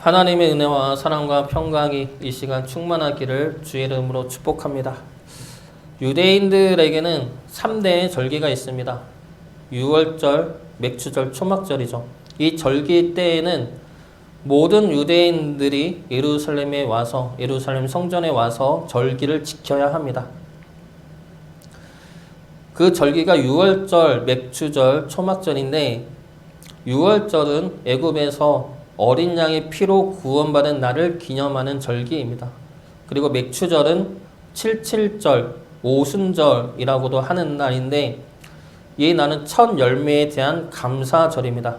하나님의 은혜와 사랑과 평강이 이 시간 충만하기를 주의 이름으로 축복합니다. 유대인들에게는 3대의 절기가 있습니다. 유월절, 맥추절, 초막절이죠. 이 절기 때에는 모든 유대인들이 예루살렘에 와서 예루살렘 성전에 와서 절기를 지켜야 합니다. 그 절기가 유월절, 맥추절, 초막절인데 유월절은 애굽에서 어린 양의 피로 구원받은 날을 기념하는 절기입니다. 그리고 맥추절은 칠칠절, 오순절이라고도 하는 날인데 이 날은 첫 열매에 대한 감사절입니다.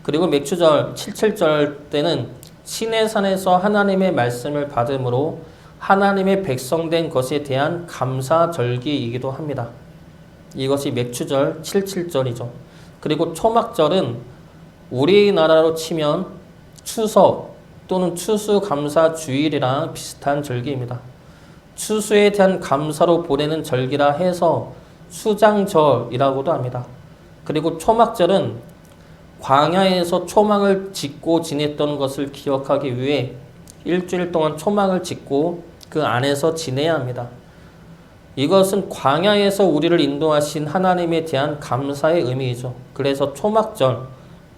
그리고 맥추절, 칠칠절 때는 시내산에서 하나님의 말씀을 받음으로 하나님의 백성된 것에 대한 감사절기이기도 합니다. 이것이 맥추절, 칠칠절이죠. 그리고 초막절은 우리나라로 치면 추석 또는 추수감사주일이랑 비슷한 절기입니다. 추수에 대한 감사로 보내는 절기라 해서 수장절이라고도 합니다. 그리고 초막절은 광야에서 초막을 짓고 지냈던 것을 기억하기 위해 일주일 동안 초막을 짓고 그 안에서 지내야 합니다. 이것은 광야에서 우리를 인도하신 하나님에 대한 감사의 의미이죠. 그래서 초막절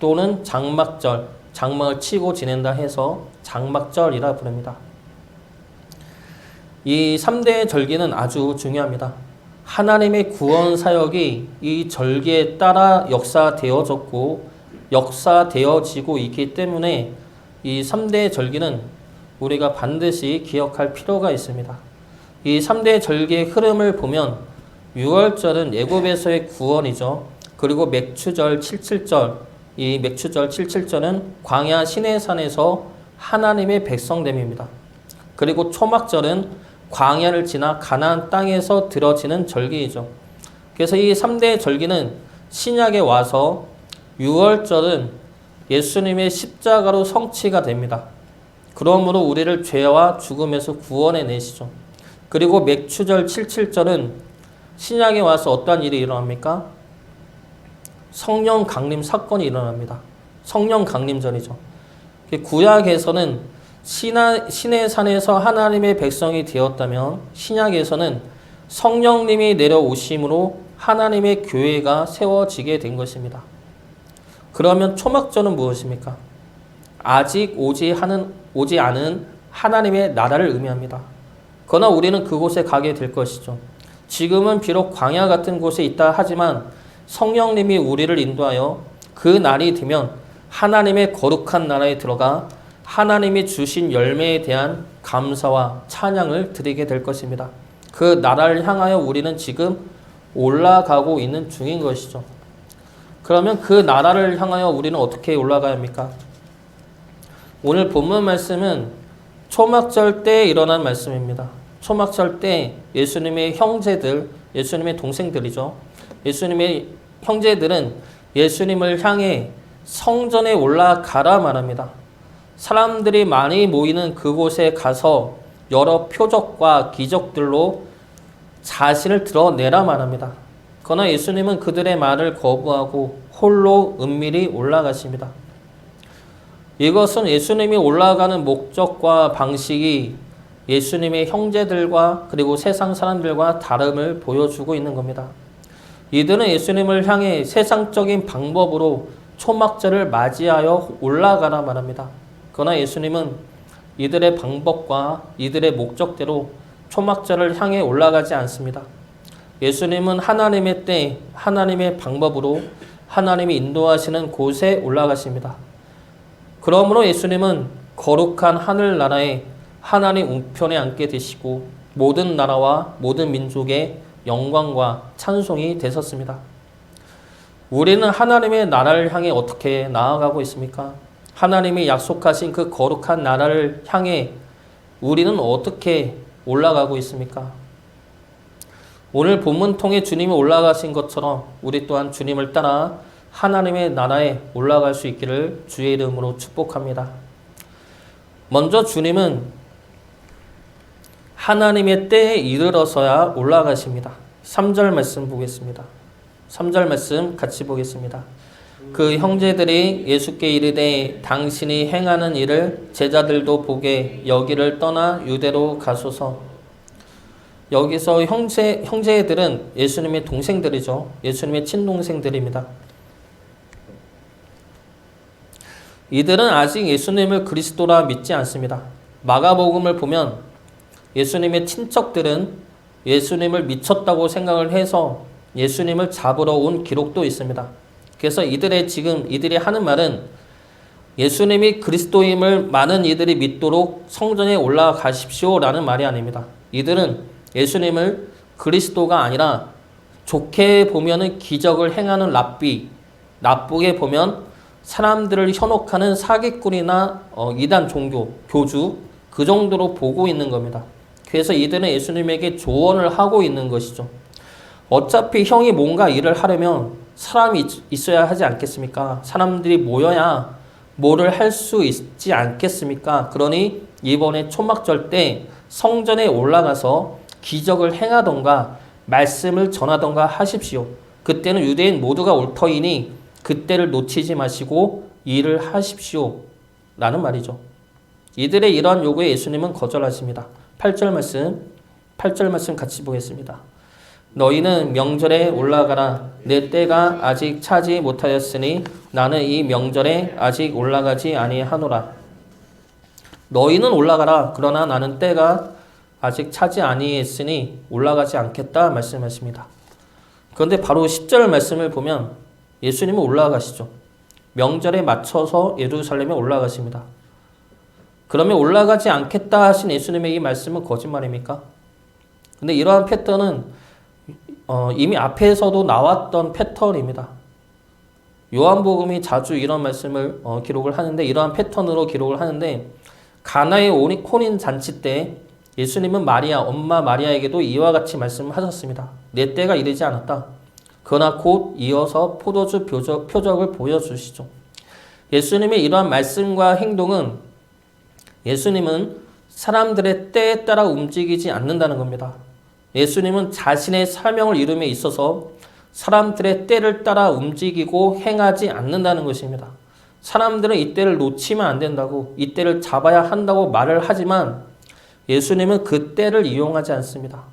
또는 장막절, 장막을 치고 지낸다 해서 장막절이라 부릅니다. 이 3대의 절기는 아주 중요합니다. 하나님의 구원 사역이 이 절기에 따라 역사되어졌고 역사되어지고 있기 때문에 이 3대의 절기는 우리가 반드시 기억할 필요가 있습니다. 이 3대의 절기의 흐름을 보면 6월절은 애굽에서의 구원이죠. 그리고 맥추절, 칠칠절, 이 맥추절, 칠칠절은 광야 시내산에서 하나님의 백성됨입니다. 그리고 초막절은 광야를 지나 가나안 땅에서 들어지는 절기이죠. 그래서 이 3대의 절기는 신약에 와서 6월절은 예수님의 십자가로 성취가 됩니다. 그러므로 우리를 죄와 죽음에서 구원해 내시죠. 그리고 맥추절, 칠칠절은 신약에 와서 어떠한 일이 일어납니까? 성령 강림 사건이 일어납니다. 성령 강림절이죠. 구약에서는 시내산에서 하나님의 백성이 되었다면 신약에서는 성령님이 내려오심으로 하나님의 교회가 세워지게 된 것입니다. 그러면 초막절은 무엇입니까? 아직 오지 않은 하나님의 나라를 의미합니다. 그러나 우리는 그곳에 가게 될 것이죠. 지금은 비록 광야 같은 곳에 있다 하지만 성령님이 우리를 인도하여 그 날이 되면 하나님의 거룩한 나라에 들어가 하나님이 주신 열매에 대한 감사와 찬양을 드리게 될 것입니다. 그 나라를 향하여 우리는 지금 올라가고 있는 중인 것이죠. 그러면 그 나라를 향하여 우리는 어떻게 올라가야 합니까? 오늘 본문 말씀은 초막절 때 일어난 말씀입니다. 초막절 때 예수님의 형제들, 예수님의 동생들이죠. 예수님의 형제들은 예수님을 향해 성전에 올라가라 말합니다. 사람들이 많이 모이는 그곳에 가서 여러 표적과 기적들로 자신을 드러내라 말합니다. 그러나 예수님은 그들의 말을 거부하고 홀로 은밀히 올라가십니다. 이것은 예수님이 올라가는 목적과 방식이 예수님의 형제들과 그리고 세상 사람들과 다름을 보여주고 있는 겁니다. 이들은 예수님을 향해 세상적인 방법으로 초막절을 맞이하여 올라가라 말합니다. 그러나 예수님은 이들의 방법과 이들의 목적대로 초막절을 향해 올라가지 않습니다. 예수님은 하나님의 때, 하나님의 방법으로 하나님이 인도하시는 곳에 올라가십니다. 그러므로 예수님은 거룩한 하늘나라에 하나님 우편에 앉게 되시고 모든 나라와 모든 민족의 영광과 찬송이 되셨습니다. 우리는 하나님의 나라를 향해 어떻게 나아가고 있습니까? 하나님이 약속하신 그 거룩한 나라를 향해 우리는 어떻게 올라가고 있습니까? 오늘 본문 통해 주님이 올라가신 것처럼 우리 또한 주님을 따라 하나님의 나라에 올라갈 수 있기를 주의 이름으로 축복합니다. 먼저 주님은 하나님의 때에 이르러서야 올라가십니다. 3절 말씀 보겠습니다. 3절 말씀 같이 보겠습니다. 그 형제들이 예수께 이르되 당신이 행하는 일을 제자들도 보게 여기를 떠나 유대로 가소서. 여기서 형제들은 예수님의 동생들이죠. 예수님의 친동생들입니다. 이들은 아직 예수님을 그리스도라 믿지 않습니다. 마가복음을 보면 예수님의 친척들은 예수님을 미쳤다고 생각을 해서 예수님을 잡으러 온 기록도 있습니다. 그래서 이들이 하는 말은 예수님이 그리스도임을 많은 이들이 믿도록 성전에 올라가십시오라는 말이 아닙니다. 이들은 예수님을 그리스도가 아니라 좋게 보면은 기적을 행하는 랍비, 나쁘게 보면 사람들을 현혹하는 사기꾼이나 이단 종교, 교주 그 정도로 보고 있는 겁니다. 그래서 이들은 예수님에게 조언을 하고 있는 것이죠. 어차피 형이 뭔가 일을 하려면 사람이 있어야 하지 않겠습니까? 사람들이 모여야 뭐를 할 수 있지 않겠습니까? 그러니 이번에 초막절 때 성전에 올라가서 기적을 행하던가 말씀을 전하던가 하십시오. 그때는 유대인 모두가 올 터이니 그때를 놓치지 마시고 일을 하십시오. 라는 말이죠. 이들의 이러한 요구에 예수님은 거절하십니다. 8절 말씀 같이 보겠습니다. 너희는 명절에 올라가라. 내 때가 아직 차지 못하였으니 나는 이 명절에 아직 올라가지 아니하노라. 너희는 올라가라. 그러나 나는 때가 아직 차지 아니했으니 올라가지 않겠다 말씀하십니다. 그런데 바로 10절 말씀을 보면 예수님은 올라가시죠. 명절에 맞춰서 예루살렘에 올라가십니다. 그러면 올라가지 않겠다 하신 예수님의 이 말씀은 거짓말입니까? 근데 이러한 패턴은 이미 앞에서도 나왔던 패턴입니다. 요한복음이 자주 이런 말씀을 기록을 하는데 이러한 패턴으로 기록을 하는데 가나의 혼인 잔치 때 예수님은 엄마 마리아에게도 이와 같이 말씀하셨습니다. 내 때가 이르지 않았다. 그러나 곧 이어서 포도주 표적을 보여주시죠. 예수님의 이러한 말씀과 행동은 예수님은 사람들의 때에 따라 움직이지 않는다는 겁니다. 예수님은 자신의 사명을 이룸에 있어서 사람들의 때를 따라 움직이고 행하지 않는다는 것입니다. 사람들은 이 때를 놓치면 안 된다고, 이 때를 잡아야 한다고 말을 하지만 예수님은 그 때를 이용하지 않습니다.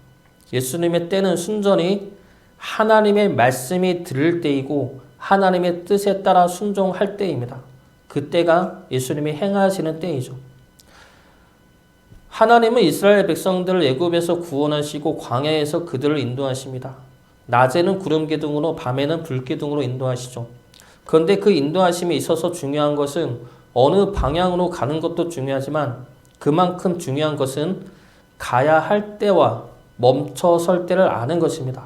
예수님의 때는 순전히 하나님의 말씀이 들을 때이고 하나님의 뜻에 따라 순종할 때입니다. 그 때가 예수님이 행하시는 때이죠. 하나님은 이스라엘 백성들을 애굽에서 구원하시고 광야에서 그들을 인도하십니다. 낮에는 구름 기둥으로 밤에는 불 기둥으로 인도하시죠. 그런데 그 인도하심에 있어서 중요한 것은 어느 방향으로 가는 것도 중요하지만 그만큼 중요한 것은 가야 할 때와 멈춰 설 때를 아는 것입니다.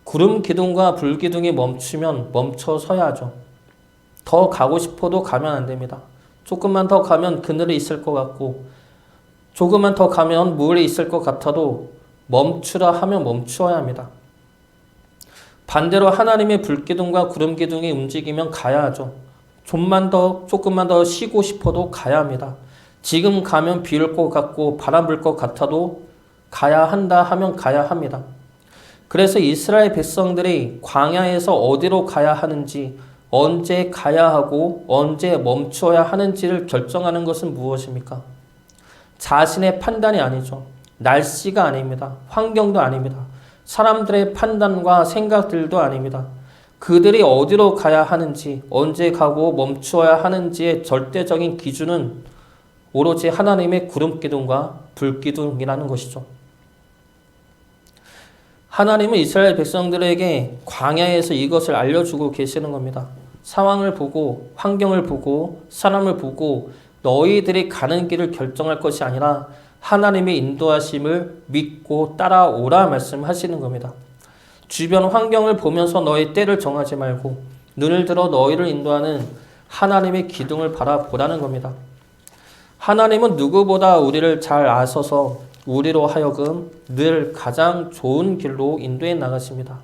구름 기둥과 불 기둥이 멈추면 멈춰 서야 하죠. 더 가고 싶어도 가면 안 됩니다. 조금만 더 가면 그늘에 있을 것 같고 조금만 더 가면 물에 있을 것 같아도 멈추라 하면 멈추어야 합니다. 반대로 하나님의 불기둥과 구름기둥이 움직이면 가야 하죠. 조금만 더 쉬고 싶어도 가야 합니다. 지금 가면 비 올 것 같고 바람 불 것 같아도 가야 한다 하면 가야 합니다. 그래서 이스라엘 백성들이 광야에서 어디로 가야 하는지, 언제 가야 하고 언제 멈추어야 하는지를 결정하는 것은 무엇입니까? 자신의 판단이 아니죠. 날씨가 아닙니다. 환경도 아닙니다. 사람들의 판단과 생각들도 아닙니다. 그들이 어디로 가야 하는지, 언제 가고 멈추어야 하는지의 절대적인 기준은 오로지 하나님의 구름기둥과 불기둥이라는 것이죠. 하나님은 이스라엘 백성들에게 광야에서 이것을 알려주고 계시는 겁니다. 상황을 보고, 환경을 보고, 사람을 보고 너희들이 가는 길을 결정할 것이 아니라 하나님의 인도하심을 믿고 따라오라 말씀하시는 겁니다. 주변 환경을 보면서 너의 때를 정하지 말고 눈을 들어 너희를 인도하는 하나님의 기둥을 바라보라는 겁니다. 하나님은 누구보다 우리를 잘 아셔서 우리로 하여금 늘 가장 좋은 길로 인도해 나가십니다.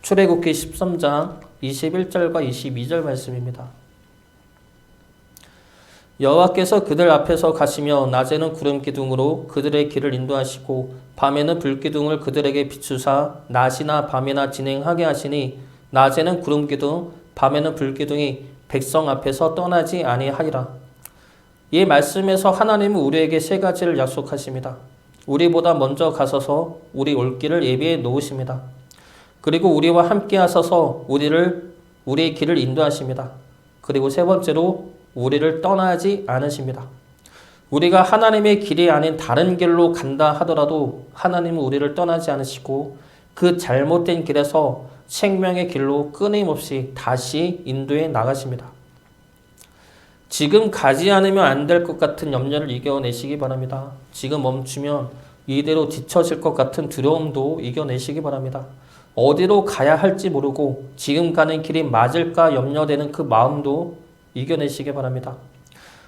출애굽기 13장 21절과 22절 말씀입니다. 여호와께서 그들 앞에서 가시며 낮에는 구름 기둥으로 그들의 길을 인도하시고 밤에는 불 기둥을 그들에게 비추사 낮이나 밤이나 진행하게 하시니 낮에는 구름 기둥 밤에는 불기둥이 백성 앞에서 떠나지 아니하리라. 이 말씀에서 하나님은 우리에게 세 가지를 약속하십니다. 우리보다 먼저 가서서 우리 올 길을 예비해 놓으십니다. 그리고 우리와 함께 하셔서 우리의 길을 인도하십니다. 그리고 세 번째로 우리를 떠나지 않으십니다. 우리가 하나님의 길이 아닌 다른 길로 간다 하더라도 하나님은 우리를 떠나지 않으시고 그 잘못된 길에서 생명의 길로 끊임없이 다시 인도해 나가십니다. 지금 가지 않으면 안 될 것 같은 염려를 이겨내시기 바랍니다. 지금 멈추면 이대로 뒤처질 것 같은 두려움도 이겨내시기 바랍니다. 어디로 가야 할지 모르고 지금 가는 길이 맞을까 염려되는 그 마음도 이겨내시기 바랍니다.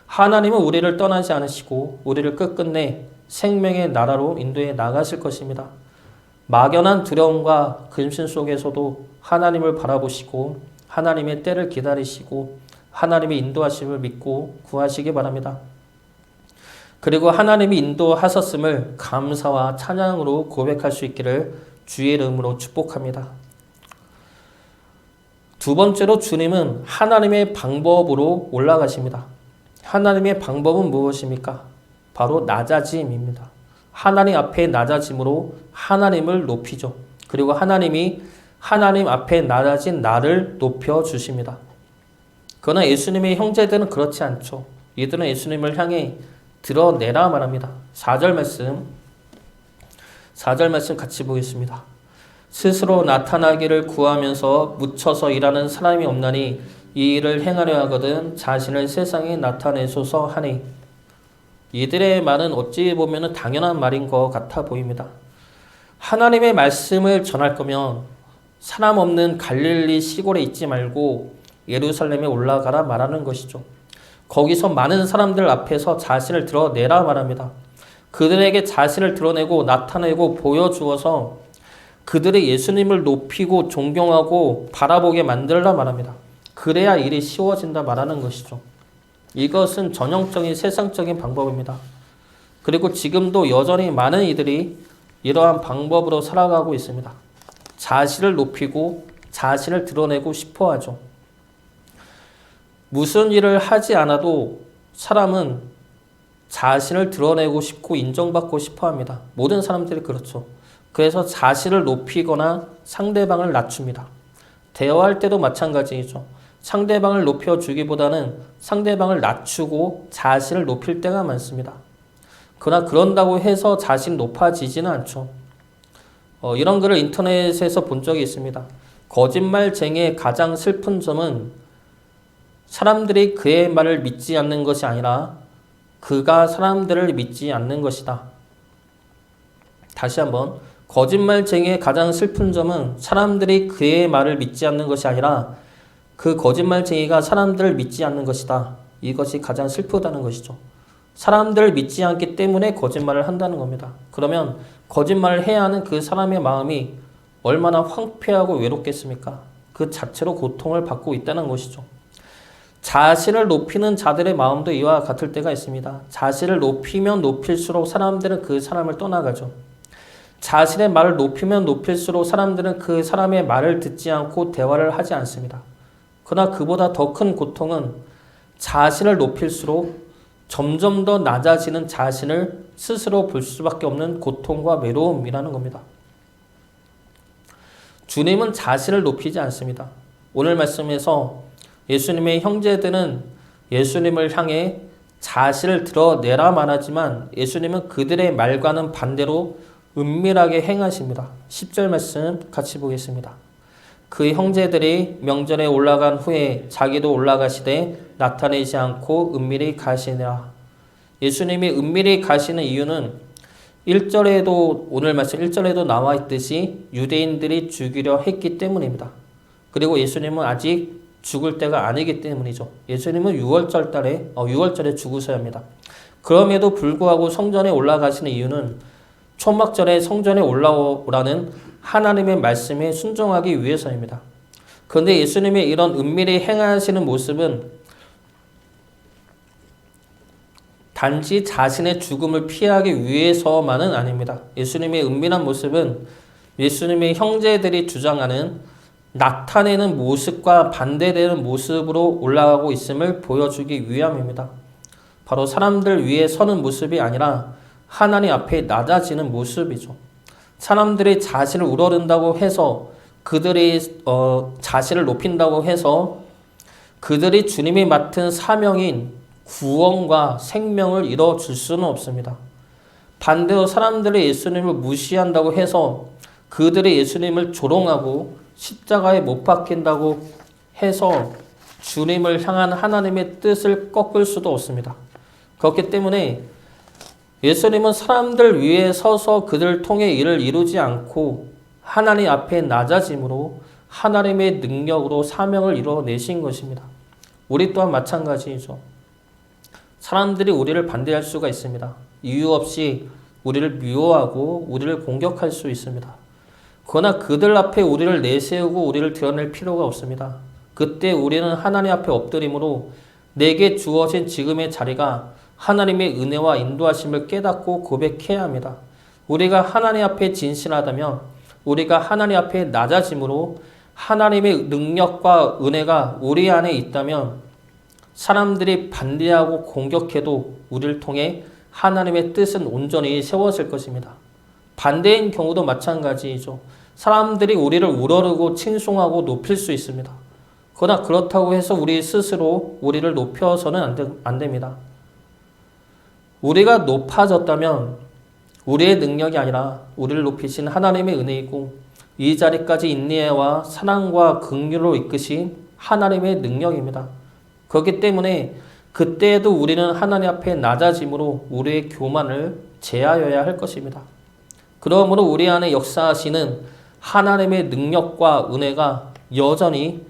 하나님은 우리를 떠나지 않으시고 우리를 끝끝내 생명의 나라로 인도해 나가실 것입니다. 막연한 두려움과 근심 속에서도 하나님을 바라보시고 하나님의 때를 기다리시고 하나님의 인도하심을 믿고 구하시기 바랍니다. 그리고 하나님이 인도하셨음을 감사와 찬양으로 고백할 수 있기를 주의 이름으로 축복합니다. 두 번째로 주님은 하나님의 방법으로 올라가십니다. 하나님의 방법은 무엇입니까? 바로 낮아짐입니다. 하나님 앞에 낮아짐으로 하나님을 높이죠. 그리고 하나님이 하나님 앞에 낮아진 나를 높여주십니다. 그러나 예수님의 형제들은 그렇지 않죠. 이들은 예수님을 향해 드러내라 말합니다. 4절 말씀 같이 보겠습니다. 스스로 나타나기를 구하면서 묻혀서 일하는 사람이 없나니 이 일을 행하려 하거든 자신을 세상에 나타내소서 하니. 이들의 말은 어찌 보면 당연한 말인 것 같아 보입니다. 하나님의 말씀을 전할 거면 사람 없는 갈릴리 시골에 있지 말고 예루살렘에 올라가라 말하는 것이죠. 거기서 많은 사람들 앞에서 자신을 드러내라 말합니다. 그들에게 자신을 드러내고 나타내고 보여주어서 그들이 예수님을 높이고 존경하고 바라보게 만들라 말합니다. 그래야 일이 쉬워진다 말하는 것이죠. 이것은 전형적인 세상적인 방법입니다. 그리고 지금도 여전히 많은 이들이 이러한 방법으로 살아가고 있습니다. 자신을 높이고 자신을 드러내고 싶어 하죠. 무슨 일을 하지 않아도 사람은 자신을 드러내고 싶고 인정받고 싶어 합니다. 모든 사람들이 그렇죠. 그래서 자신을 높이거나 상대방을 낮춥니다. 대화할 때도 마찬가지이죠. 상대방을 높여주기보다는 상대방을 낮추고 자신을 높일 때가 많습니다. 그러나 그런다고 해서 자신이 높아지지는 않죠. 이런 글을 인터넷에서 본 적이 있습니다. 거짓말쟁이의 가장 슬픈 점은 사람들이 그의 말을 믿지 않는 것이 아니라 그가 사람들을 믿지 않는 것이다. 다시 한번, 거짓말쟁이의 가장 슬픈 점은 사람들이 그의 말을 믿지 않는 것이 아니라 그 거짓말쟁이가 사람들을 믿지 않는 것이다. 이것이 가장 슬프다는 것이죠. 사람들을 믿지 않기 때문에 거짓말을 한다는 겁니다. 그러면 거짓말을 해야 하는 그 사람의 마음이 얼마나 황폐하고 외롭겠습니까? 그 자체로 고통을 받고 있다는 것이죠. 자신을 높이는 자들의 마음도 이와 같을 때가 있습니다. 자신을 높이면 높일수록 사람들은 그 사람을 떠나가죠. 자신의 말을 높이면 높일수록 사람들은 그 사람의 말을 듣지 않고 대화를 하지 않습니다. 그러나 그보다 더 큰 고통은 자신을 높일수록 점점 더 낮아지는 자신을 스스로 볼 수밖에 없는 고통과 외로움이라는 겁니다. 주님은 자신을 높이지 않습니다. 오늘 말씀에서 예수님의 형제들은 예수님을 향해 자신을 드러내라 말하지만 예수님은 그들의 말과는 반대로 은밀하게 행하십니다. 10절 말씀 같이 보겠습니다. 그 형제들이 명절에 올라간 후에 자기도 올라가시되 나타내지 않고 은밀히 가시니라. 예수님이 은밀히 가시는 이유는 1절에도 오늘 말씀 1절에도 나와 있듯이 유대인들이 죽이려 했기 때문입니다. 그리고 예수님은 아직 죽을 때가 아니기 때문이죠. 예수님은 6월절에 죽으셔야 합니다. 그럼에도 불구하고 성전에 올라가시는 이유는 초막절에 성전에 올라오라는 하나님의 말씀에 순종하기 위해서입니다. 그런데 예수님의 이런 은밀히 행하시는 모습은 단지 자신의 죽음을 피하기 위해서만은 아닙니다. 예수님의 은밀한 모습은 예수님의 형제들이 주장하는 나타내는 모습과 반대되는 모습으로 올라가고 있음을 보여주기 위함입니다. 바로 사람들 위에 서는 모습이 아니라 하나님 앞에 낮아지는 모습이죠. 사람들이 자신을 우러른다고 해서 그들이 자신을 높인다고 해서 그들이 주님이 맡은 사명인 구원과 생명을 이뤄줄 수는 없습니다. 반대로 사람들이 예수님을 무시한다고 해서 그들이 예수님을 조롱하고 십자가에 못 박힌다고 해서 주님을 향한 하나님의 뜻을 꺾을 수도 없습니다. 그렇기 때문에 예수님은 사람들 위에 서서 그들 통해 일을 이루지 않고 하나님 앞에 낮아짐으로 하나님의 능력으로 사명을 이뤄내신 것입니다. 우리 또한 마찬가지이죠. 사람들이 우리를 반대할 수가 있습니다. 이유 없이 우리를 미워하고 우리를 공격할 수 있습니다. 그러나 그들 앞에 우리를 내세우고 우리를 드러낼 필요가 없습니다. 그때 우리는 하나님 앞에 엎드림으로 내게 주어진 지금의 자리가 하나님의 은혜와 인도하심을 깨닫고 고백해야 합니다. 우리가 하나님 앞에 진실하다면, 우리가 하나님 앞에 낮아짐으로 하나님의 능력과 은혜가 우리 안에 있다면 사람들이 반대하고 공격해도 우리를 통해 하나님의 뜻은 온전히 세워질 것입니다. 반대인 경우도 마찬가지이죠. 사람들이 우리를 우러르고 칭송하고 높일 수 있습니다. 그러나 그렇다고 해서 우리 스스로 우리를 높여서는 안 됩니다. 우리가 높아졌다면 우리의 능력이 아니라 우리를 높이신 하나님의 은혜이고 이 자리까지 인내와 사랑과 긍휼로 이끄신 하나님의 능력입니다. 그렇기 때문에 그때에도 우리는 하나님 앞에 낮아짐으로 우리의 교만을 제하여야 할 것입니다. 그러므로 우리 안에 역사하시는 하나님의 능력과 은혜가 여전히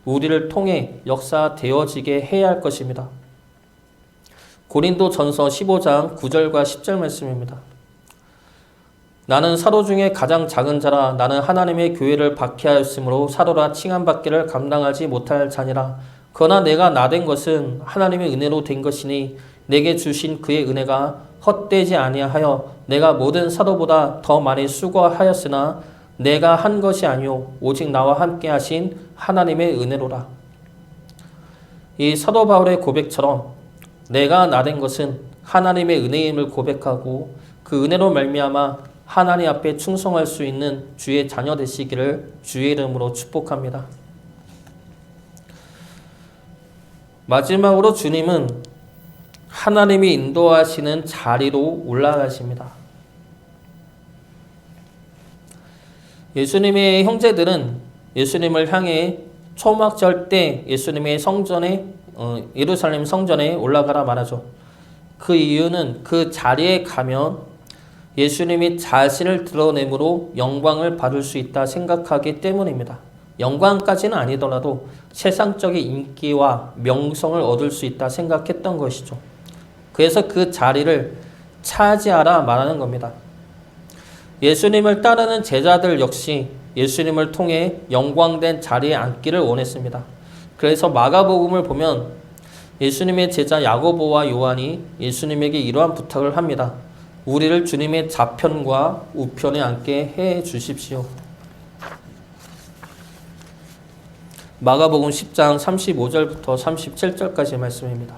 우리를 통해 역사되어지게 해야 할 것입니다. 고린도전서 15장 9절과 10절 말씀입니다. 나는 사도 중에 가장 작은 자라. 나는 하나님의 교회를 박해하였으므로 사도라 칭함받기를 감당하지 못할 자니라. 그러나 내가 나된 것은 하나님의 은혜로 된 것이니 내게 주신 그의 은혜가 헛되지 아니하여 내가 모든 사도보다 더 많이 수고하였으나 내가 한 것이 아니요 오직 나와 함께 하신 하나님의 은혜로라. 이 사도 바울의 고백처럼 내가 나된 것은 하나님의 은혜임을 고백하고 그 은혜로 말미암아 하나님 앞에 충성할 수 있는 주의 자녀 되시기를 주의 이름으로 축복합니다. 마지막으로 주님은 하나님이 인도하시는 자리로 올라가십니다. 예수님의 형제들은 예수님을 향해 초막절 때 예수님의 성전에 예루살렘 성전에 올라가라 말하죠. 그 이유는 그 자리에 가면 예수님이 자신을 드러내므로 영광을 받을 수 있다 생각하기 때문입니다. 영광까지는 아니더라도 세상적인 인기와 명성을 얻을 수 있다 생각했던 것이죠. 그래서 그 자리를 차지하라 말하는 겁니다. 예수님을 따르는 제자들 역시 예수님을 통해 영광된 자리에 앉기를 원했습니다. 그래서 마가복음을 보면 예수님의 제자 야고보와 요한이 예수님에게 이러한 부탁을 합니다. 우리를 주님의 좌편과 우편에 앉게 해 주십시오. 마가복음 10장 35절부터 37절까지 말씀입니다.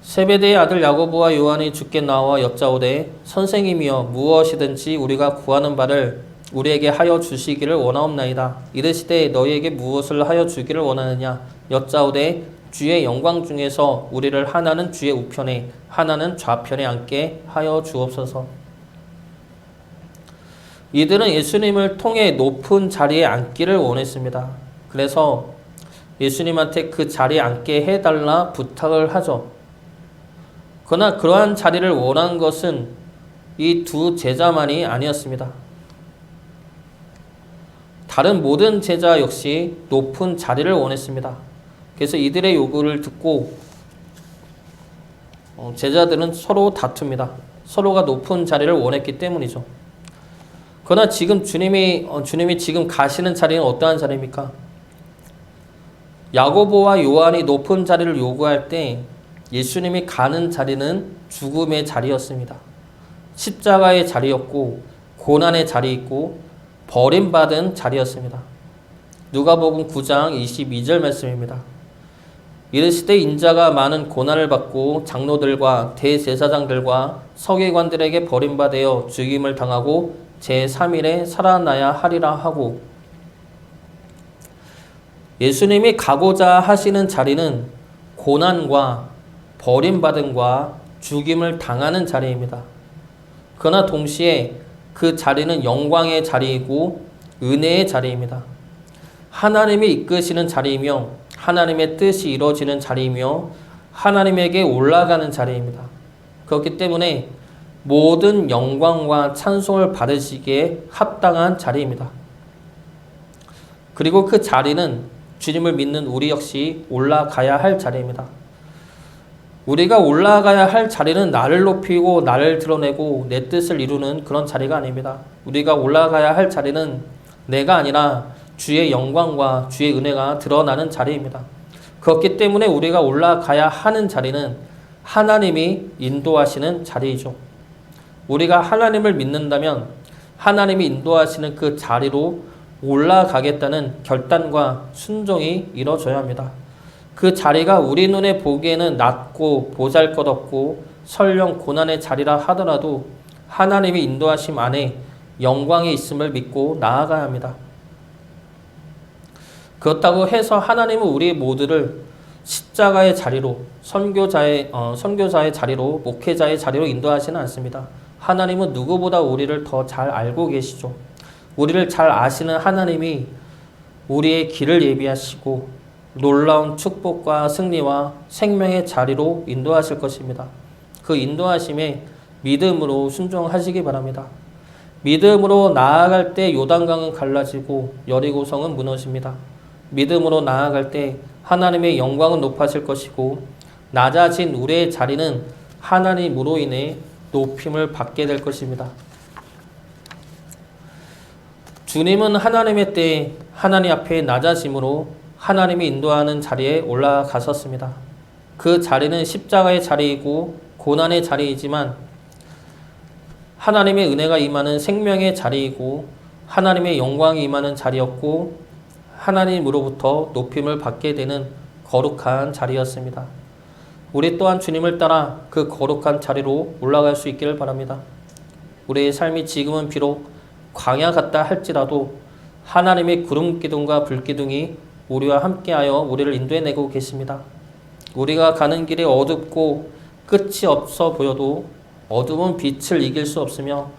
세베대의 아들 야고보와 요한이 주께 나와 여짜오되 선생님이여 무엇이든지 우리가 구하는 바를 우리에게 하여 주시기를 원하옵나이다. 이르시되 너희에게 무엇을 하여 주기를 원하느냐 여짜오되 주의 영광 중에서 우리를 하나는 주의 우편에 하나는 좌편에 앉게 하여 주옵소서. 이들은 예수님을 통해 높은 자리에 앉기를 원했습니다. 그래서 예수님한테 그 자리에 앉게 해달라 부탁을 하죠. 그러나 그러한 자리를 원한 것은 이 두 제자만이 아니었습니다. 다른 모든 제자 역시 높은 자리를 원했습니다. 그래서 이들의 요구를 듣고 제자들은 서로 다툽니다. 서로가 높은 자리를 원했기 때문이죠. 그러나 지금 주님이 지금 가시는 자리는 어떠한 자리입니까? 야고보와 요한이 높은 자리를 요구할 때 예수님이 가는 자리는 죽음의 자리였습니다. 십자가의 자리였고 고난의 자리였고 버림받은 자리였습니다. 누가복음 9장 22절 말씀입니다. 이르시되 인자가 많은 고난을 받고 장로들과 대제사장들과 서기관들에게 버림받아 죽임을 당하고 제3일에 살아나야 하리라 하고, 예수님이 가고자 하시는 자리는 고난과 버림받음과 죽임을 당하는 자리입니다. 그러나 동시에 그 자리는 영광의 자리이고 은혜의 자리입니다. 하나님이 이끄시는 자리이며 하나님의 뜻이 이루어지는 자리이며 하나님에게 올라가는 자리입니다. 그렇기 때문에 모든 영광과 찬송을 받으시기에 합당한 자리입니다. 그리고 그 자리는 주님을 믿는 우리 역시 올라가야 할 자리입니다. 우리가 올라가야 할 자리는 나를 높이고 나를 드러내고 내 뜻을 이루는 그런 자리가 아닙니다. 우리가 올라가야 할 자리는 내가 아니라 주의 영광과 주의 은혜가 드러나는 자리입니다. 그렇기 때문에 우리가 올라가야 하는 자리는 하나님이 인도하시는 자리이죠. 우리가 하나님을 믿는다면 하나님이 인도하시는 그 자리로 올라가겠다는 결단과 순종이 이루어져야 합니다. 그 자리가 우리 눈에 보기에는 낮고 보잘것없고 설령 고난의 자리라 하더라도 하나님이 인도하심 안에 영광이 있음을 믿고 나아가야 합니다. 그렇다고 해서 하나님은 우리 모두를 십자가의 자리로, 선교자의 자리로, 목회자의 자리로 인도하지는 않습니다. 하나님은 누구보다 우리를 더 잘 알고 계시죠. 우리를 잘 아시는 하나님이 우리의 길을 예비하시고 놀라운 축복과 승리와 생명의 자리로 인도하실 것입니다. 그 인도하심에 믿음으로 순종하시기 바랍니다. 믿음으로 나아갈 때 요단강은 갈라지고 여리고성은 무너집니다. 믿음으로 나아갈 때 하나님의 영광은 높아질 것이고 낮아진 우리의 자리는 하나님으로 인해 높임을 받게 될 것입니다. 주님은 하나님의 때에 하나님 앞에 낮아짐으로 하나님이 인도하는 자리에 올라가셨습니다. 그 자리는 십자가의 자리이고 고난의 자리이지만 하나님의 은혜가 임하는 생명의 자리이고 하나님의 영광이 임하는 자리였고 하나님으로부터 높임을 받게 되는 거룩한 자리였습니다. 우리 또한 주님을 따라 그 거룩한 자리로 올라갈 수 있기를 바랍니다. 우리의 삶이 지금은 비록 광야 같다 할지라도 하나님의 구름 기둥과 불 기둥이 우리와 함께하여 우리를 인도해내고 계십니다. 우리가 가는 길이 어둡고 끝이 없어 보여도 어둠은 빛을 이길 수 없으며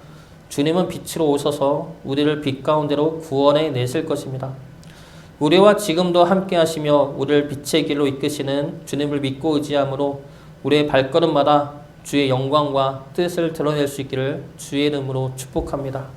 주님은 빛으로 오셔서 우리를 빛 가운데로 구원해 내실 것입니다. 우리와 지금도 함께 하시며 우리를 빛의 길로 이끄시는 주님을 믿고 의지함으로 우리의 발걸음마다 주의 영광과 뜻을 드러낼 수 있기를 주의 이름으로 축복합니다.